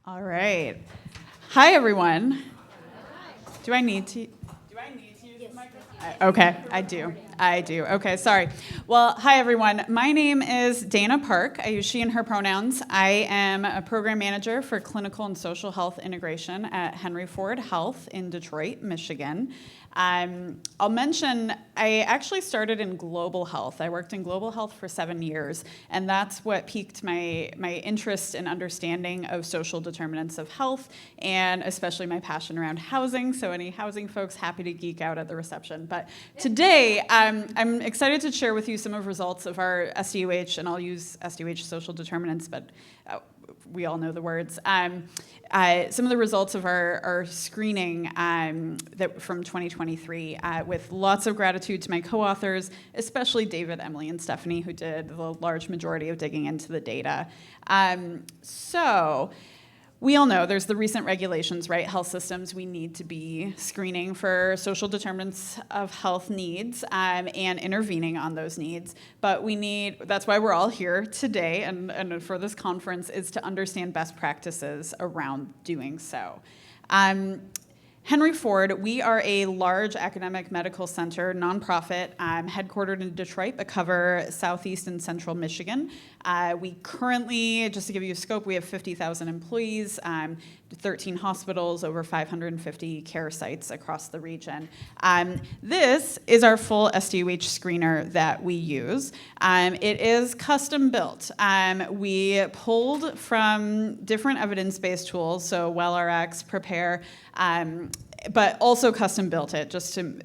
All right. Hi, everyone. Do I need to use the microphone? Okay, I do. Okay, sorry. Well, hi, everyone. My name is Dana Parke. I use she and her pronouns. I am a program manager for clinical and social health integration at Henry Ford Health in Detroit, Michigan. I'll mention, I actually started in global health. I worked in global health for 7 years, and that's what piqued my interest in understanding of social determinants of health, and especially my passion around housing. So any housing folks, happy to geek out at the reception. But today, I'm excited to share with you some of the results of our SDOH, and I'll use SDOH social determinants, but we all know the words. Some of the results of our screening that from 2023, with lots of gratitude to my co-authors, especially David, Emily, and Stephanie, who did the large majority of digging into the data. So we all know there's the recent regulations, right? Health systems, we need to be screening for social determinants of health needs and intervening on those needs. But that's why we're all here today and for this conference, is to understand best practices around doing so. Henry Ford, we are a large academic medical center, nonprofit, headquartered in Detroit, but cover southeast and central Michigan. We currently, just to give you a scope, we have 50,000 employees, 13 hospitals, over 550 care sites across the region. This is our full SDOH screener that we use. It is custom built. We pulled from different evidence-based tools, so WellRx, Prepare, but also custom built it just to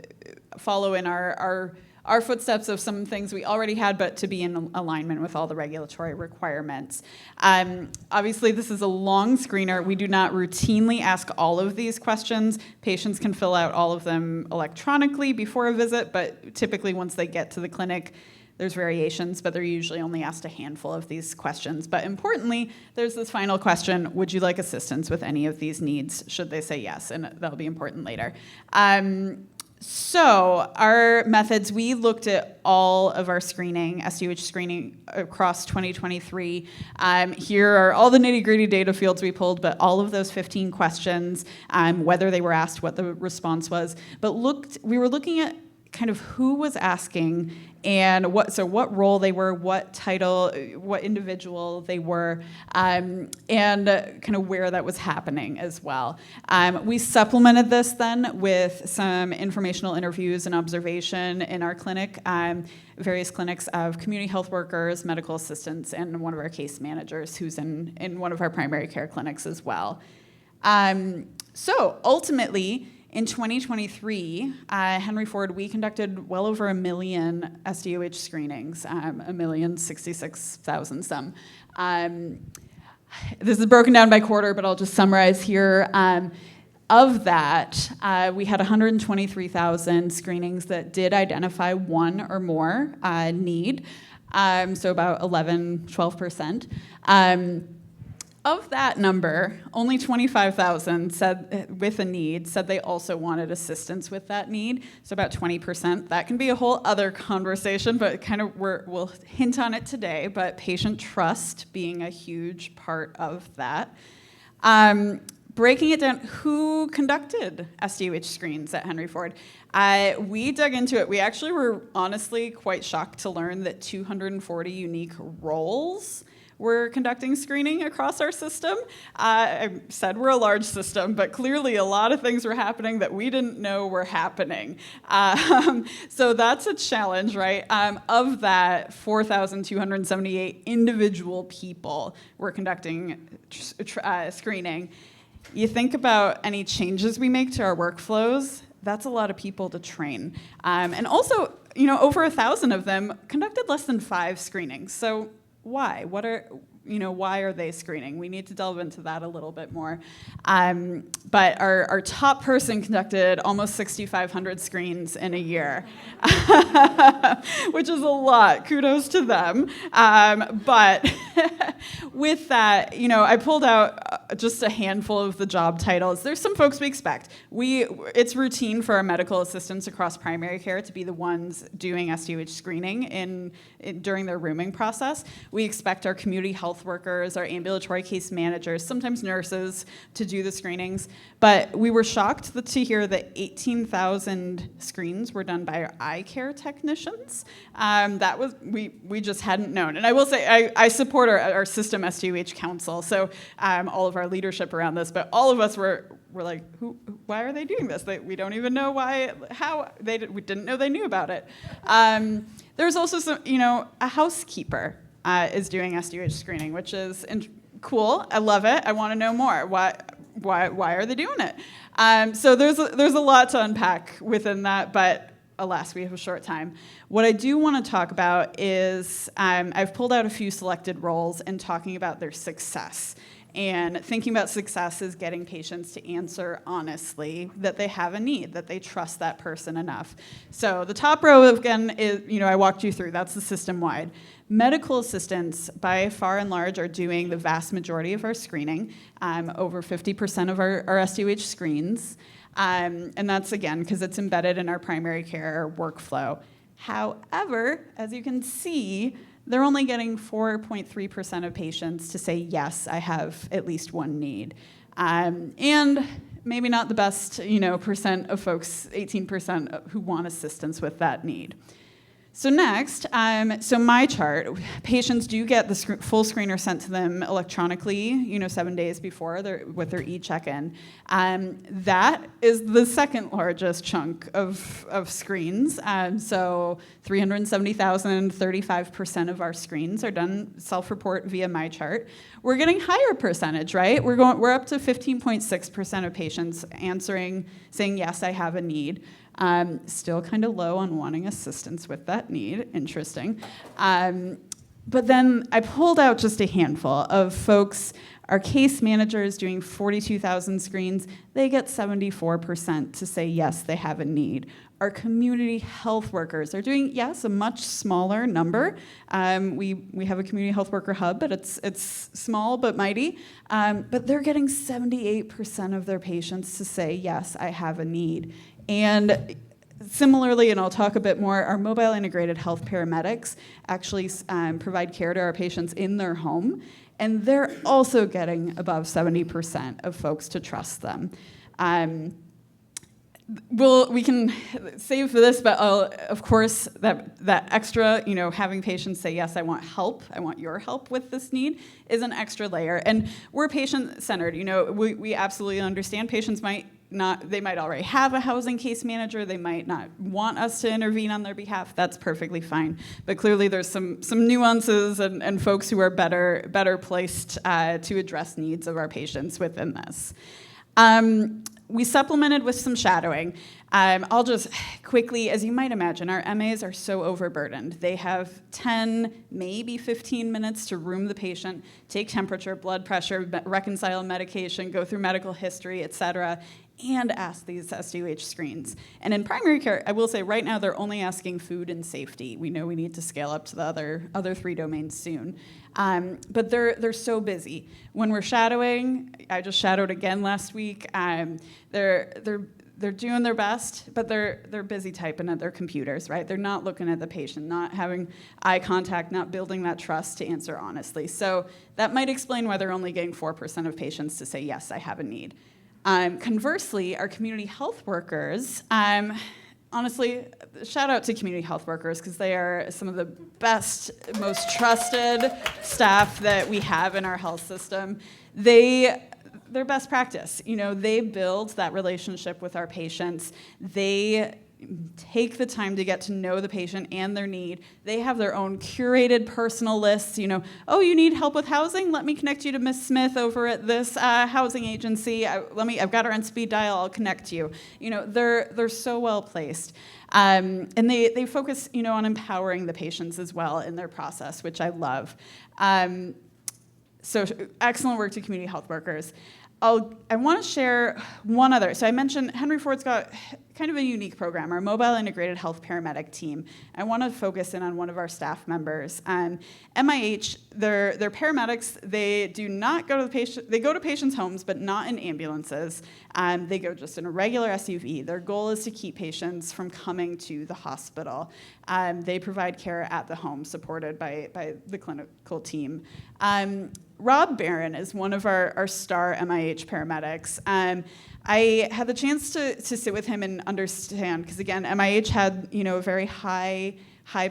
follow in our footsteps of some things we already had, but to be in alignment with all the regulatory requirements. Obviously, this is a long screener. We do not routinely ask all of these questions. Patients can fill out all of them electronically before a visit, but typically once they get to the clinic, there's variations, but they're usually only asked a handful of these questions. But importantly, there's this final question: would you like assistance with any of these needs? Should they say yes? And that'll be important later. So our methods, we looked at all of our screening, SDOH screening across 2023. Here are all the nitty-gritty data fields we pulled, but all of those 15 questions, whether they were asked, what the response was. But we were looking at kind of who was asking and what role they were, what title, what individual they were, and kind of where that was happening as well. We supplemented this then with some informational interviews and observation in our clinic, various clinics of community health workers, medical assistants, and one of our case managers who's in one of our primary care clinics as well. So ultimately, in 2023, Henry Ford, we conducted well over 1 million SDOH screenings, 1,066,000 some. This is broken down by quarter, but I'll just summarize here. Of that, we had 123,000 screenings that did identify one or more need, so about 12%. Of that number, only 25,000 said with a need said they also wanted assistance with that need. So about 20%. That can be a whole other conversation, but kind of we'll hint on it today. But patient trust being a huge part of that. Breaking it down, who conducted SDOH screens at Henry Ford? We dug into it. We actually were honestly quite shocked to learn that 240 unique roles were conducting screening across our system. I said we're a large system, but clearly a lot of things were happening that we didn't know were happening. So that's a challenge, right? Of that, 4,278 individual people were conducting screening. You think about any changes we make to our workflows, that's a lot of people to train. And also, over 1,000 of them conducted less than 5 screenings. So why? Why are they screening? We need to delve into that a little bit more. But our top person conducted almost 6,500 screens in a year, which is a lot. Kudos to them. But with that, I pulled out just a handful of the job titles. There's some folks we expect. It's routine for our medical assistants across primary care to be the ones doing SDOH screening during their rooming process. We expect our community health workers, our ambulatory case managers, sometimes nurses to do the screenings. But we were shocked to hear that 18,000 screens were done by our eye care technicians. We just hadn't known. And I will say, I support our system SDOH council, so all of our leadership around this, but all of us were like, why are they doing this? We don't even know we didn't know they knew about it. There's also a housekeeper is doing SDOH screening, which is cool. I love it. I want to know more. Why are they doing it? So there's a lot to unpack within that, but alas, we have a short time. What I do want to talk about is I've pulled out a few selected roles and talking about their success. And thinking about success is getting patients to answer honestly that they have a need, that they trust that person enough. So the top row, again, is, I walked you through. That's the system-wide. Medical assistants, by far and large, are doing the vast majority of our screening, over 50% of our SDOH screens. And that's, again, because it's embedded in our primary care workflow. However, as you can see, they're only getting 4.3% of patients to say, yes, I have at least one need. And maybe not the best, percent of folks, 18% who want assistance with that need. So next, so my chart, patients do get the full screener sent to them electronically, 7 days before with their e-check-in. That is the second largest chunk of screens. So 370,000, 35% of our screens are done self-report via my chart. We're getting higher percentage, right? We're up to 15.6% of patients saying, yes, I have a need. Still kind of low on wanting assistance with that need. Interesting. But then I pulled out just a handful of folks. Our case managers doing 42,000 screens, they get 74% to say yes, they have a need. Our community health workers are doing, yes, a much smaller number. We have a community health worker hub, but it's small but mighty. But they're getting 78% of their patients to say, yes, I have a need. And similarly, and I'll talk a bit more, our mobile integrated health paramedics actually provide care to our patients in their home, and they're also getting above 70% of folks to trust them. We can save for this, but of course, that extra, having patients say, yes, I want help, I want your help with this need, is an extra layer. And we're patient-centered. We absolutely understand patients they might already have a housing case manager, they might not want us to intervene on their behalf. That's perfectly fine. But clearly there's some nuances and folks who are better placed to address needs of our patients within this. We supplemented with some shadowing. I'll just quickly, as you might imagine, our MAs are so overburdened. They have 10, maybe 15 minutes to room the patient, take temperature, blood pressure, reconcile medication, go through medical history, et cetera, and ask these SDOH screens. And in primary care, I will say right now they're only asking food and safety. We know we need to scale up to the other three domains soon. But they're so busy. When we're shadowing, I just shadowed again last week, they're doing their best, but they're busy typing at their computers, right? They're not looking at the patient, not having eye contact, not building that trust to answer honestly. So that might explain why they're only getting 4% of patients to say, yes, I have a need. Conversely, our community health workers, honestly, shout out to community health workers because they are some of the best, most trusted staff that we have in our health system. They're best practice. They build that relationship with our patients. They take the time to get to know the patient and their need. They have their own curated personal lists. Oh, you need help with housing? Let me connect you to Miss Smith over at this housing agency. I've got her on speed dial. I'll connect you. They're so well placed. And they focus, on empowering the patients as well in their process, which I love. So excellent work to community health workers. I want to share one other. So I mentioned Henry Ford's got kind of a unique program, our Mobile Integrated Health Paramedic team. I want to focus in on one of our staff members. MIH, their paramedics, they do not go to the patient, they go to patients' homes, but not in ambulances. They go just in a regular SUV. Their goal is to keep patients from coming to the hospital. They provide care at the home, supported by the clinical team. Rob Barron is one of our star MIH paramedics. I had the chance to sit with him and understand, because again, MIH had a very high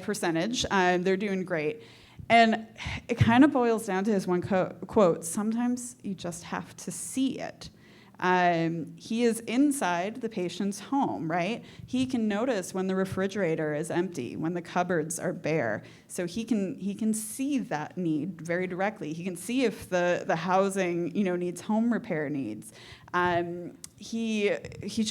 percentage. They're doing great. And it kind of boils down to his one quote, sometimes you just have to see it. He is inside the patient's home, right? He can notice when the refrigerator is empty, when the cupboards are bare. So he can see that need very directly. He can see if the housing, needs home repair needs. He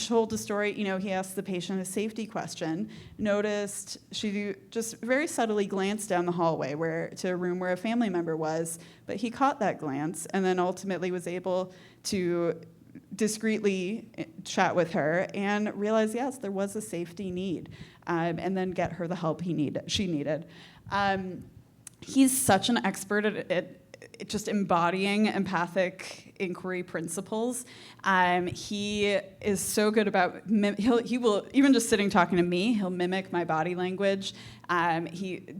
told the story, he asked the patient a safety question, noticed she just very subtly glanced down the hallway to a room where a family member was, but he caught that glance and then ultimately was able to discreetly chat with her and realize, yes, there was a safety need, and then get her the help she needed. He's such an expert at just embodying empathic inquiry principles. He is so good about, he will, even just sitting talking to me, he'll mimic my body language.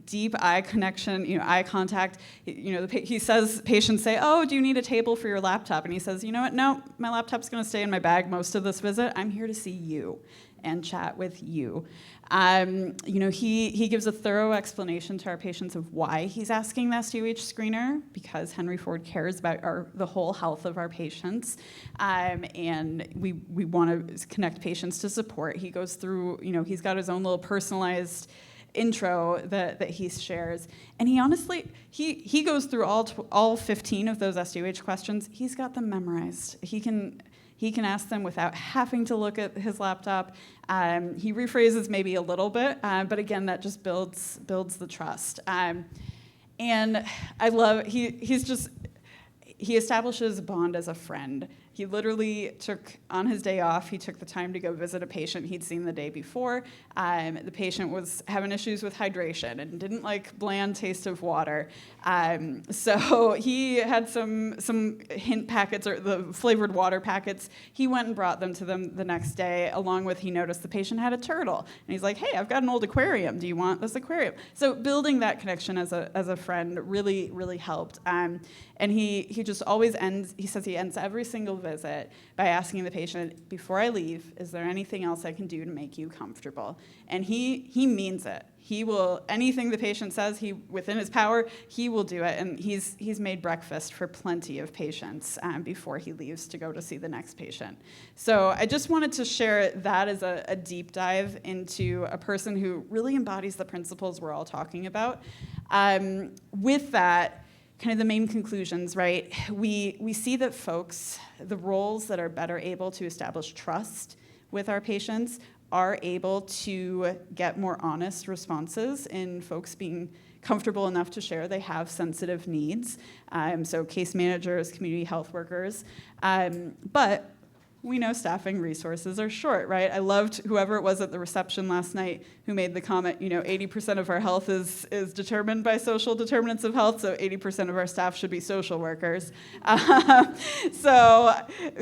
Deep eye connection, eye contact. He says, patients say, oh, do you need a table for your laptop? And he says, you know what, no, my laptop's gonna stay in my bag most of this visit. I'm here to see you and chat with you. He gives a thorough explanation to our patients of why he's asking the SUH screener, because Henry Ford cares about the whole health of our patients, and we want to connect patients to support. He goes through, he's got his own little personalized intro that he shares, and he honestly, he goes through all 15 of those SUH questions. He's got them memorized. He can ask them without having to look at his laptop. He rephrases maybe a little bit, but again, that just builds the trust. And I love, he establishes a bond as a friend. He literally on his day off, he took the time to go visit a patient he'd seen the day before. The patient was having issues with hydration and didn't like bland taste of water. So he had some hint packets, or the flavored water packets. He went and brought them to them the next day, along with, he noticed the patient had a turtle. And he's like, hey, I've got an old aquarium. Do you want this aquarium? So building that connection as a friend really, really helped. And he just always ends, he says he ends every single visit by asking the patient, before I leave, is there anything else I can do to make you comfortable? And he means it. He will, anything the patient says, within his power, he will do it. And he's made breakfast for plenty of patients before he leaves to go to see the next patient. So I just wanted to share that as a deep dive into a person who really embodies the principles we're all talking about. With that, kind of the main conclusions, right? We see that folks, the roles that are better able to establish trust with our patients, are able to get more honest responses in folks being comfortable enough to share they have sensitive needs. So case managers, community health workers, but we know staffing resources are short, right? I loved whoever it was at the reception last night who made the comment, 80% of our health is determined by social determinants of health, so 80% of our staff should be social workers. So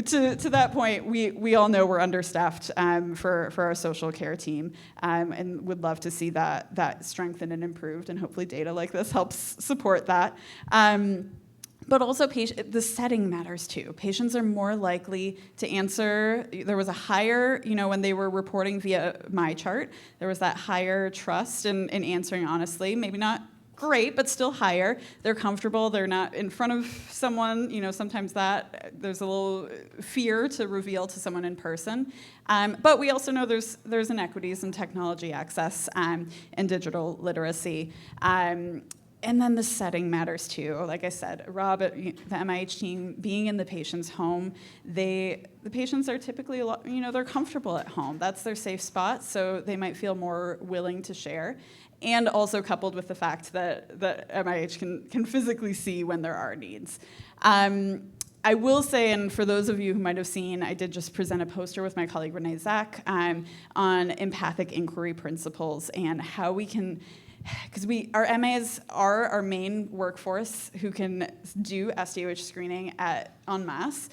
to that point, we all know we're understaffed for our social care team, and would love to see that strengthened and improved, and hopefully data like this helps support that. But also, the setting matters too. Patients are more likely to answer. There was a higher, when they were reporting via MyChart, there was that higher trust in answering honestly. Maybe not great, but still higher. They're comfortable. They're not in front of someone. Sometimes there's a little fear to reveal to someone in person. But we also know there's inequities in technology access and digital literacy. And then the setting matters too. Like I said, Rob at the MIH team, being in the patient's home, the patients are typically they're comfortable at home. That's their safe spot, so they might feel more willing to share. And also coupled with the fact that MIH can physically see when there are needs. I will say, and for those of you who might have seen, I did just present a poster with my colleague Renee Zach on empathic inquiry principles and how we can, because our MAs are our main workforce who can do SDOH screening en masse.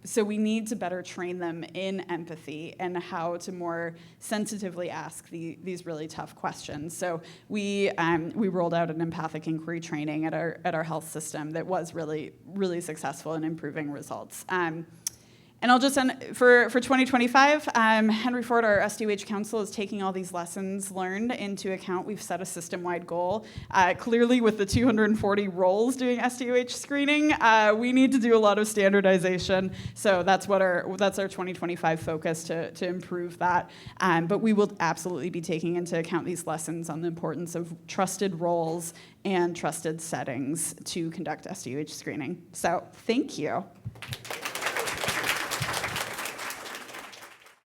So we need to better train them in empathy and how to more sensitively ask these really tough questions. So we rolled out an empathic inquiry training at our health system that was really, really successful in improving results. And I'll just end, for 2025, Henry Ford, our SDOH Council, is taking all these lessons learned into account. We've set a system-wide goal. Clearly, with the 240 roles doing SDOH screening, we need to do a lot of standardization. So that's our 2025 focus to improve that. But we will absolutely be taking into account these lessons on the importance of trusted roles and trusted settings to conduct SDOH screening. So thank you.